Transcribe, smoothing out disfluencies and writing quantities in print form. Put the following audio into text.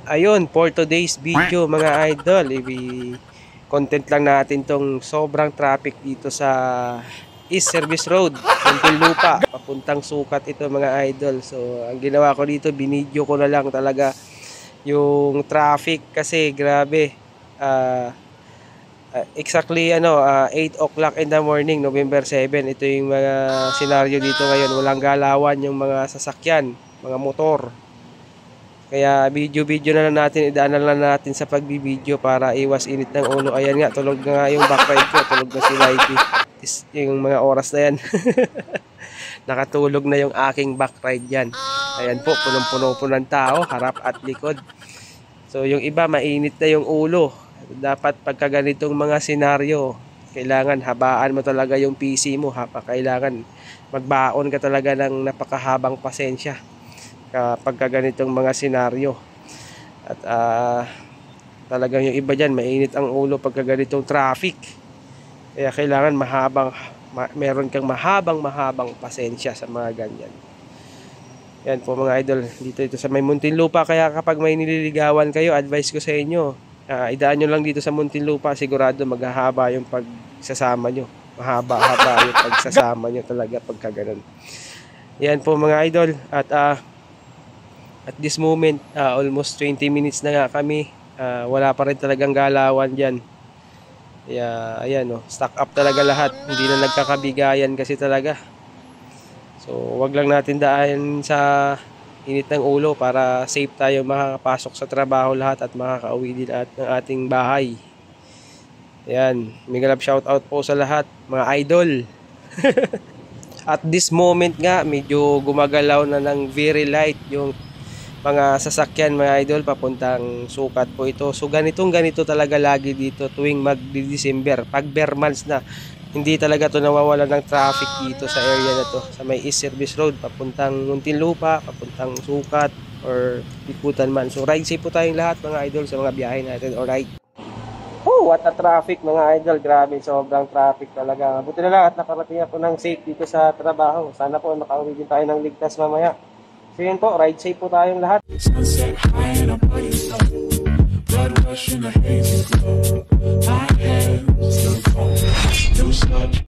Ayun, for today's video mga idol, content lang natin tong sobrang traffic dito sa East Service Road, Muntinlupa, papuntang Sukat ito mga idol. So, ang ginawa ko dito, binidyo ko na lang talaga yung traffic kasi grabe. Exactly 8 o'clock in the morning, November 7. Ito yung mga senaryo dito ngayon. Walang galawan yung mga sasakyan, mga motor. Kaya video na lang natin, idaan na lang natin sa pagbibideo para iwas init ng ulo. Ayan nga, tulog na nga yung backride ko, tulog na si Mikey. Yung mga oras na yan. Nakatulog na yung aking backride yan. Ayan po, punong-puno po ng tao, harap at likod. So yung iba, mainit na yung ulo. Dapat pagka ganitong mga senaryo, kailangan habaan mo talaga yung PC mo. Kailangan magbaon ka talaga ng napakahabang pasensya kapag ganitong mga senaryo. At talagang yung iba dyan, mainit ang ulo pagka ganitong traffic. Kaya kailangan meron kang mahabang pasensya sa mga ganyan. Yan po mga idol, dito sa may Muntinlupa. Kaya kapag may nililigawan kayo, advice ko sa inyo, idaan nyo lang dito sa Muntinlupa. Sigurado maghahaba yung pagsasama nyo. Mahaba yung pagsasama nyo talaga pagka ganun. Yan po mga idol. At this moment, almost 20 minutes na nga kami. Wala pa rin talagang galawan dyan. Kaya, ayan stock up talaga lahat. Hindi na nagkakabigayan kasi talaga. So, wag lang natin daan sa init ng ulo para safe tayo makakapasok sa trabaho lahat at makakauwi din lahat ng ating bahay. Ayan, mega love shoutout po sa lahat, mga idol. At this moment nga, medyo gumagalaw na ng very light yung mga sasakyan mga idol papuntang Sukat po ito. So ganito talaga lagi dito tuwing magdi-December. Pag bare months na, hindi talaga to nawawala ng traffic dito sa area na to. Sa may East Service Road, papuntang Muntinlupa, papuntang Sukat, or Bikutan man. So ride safe po tayong lahat mga idol sa mga biyahe natin. Alright. Oh, what a traffic mga idol. Grabe, sobrang traffic talaga. Buti na lang at nakarating ako ng safe dito sa trabaho. Sana po makauwi din tayo ng ligtas mamaya. So yun po, ride safe po tayong lahat. Sunset high and I'm putting slow. Blood rush in a hazy glow. My hands still cold.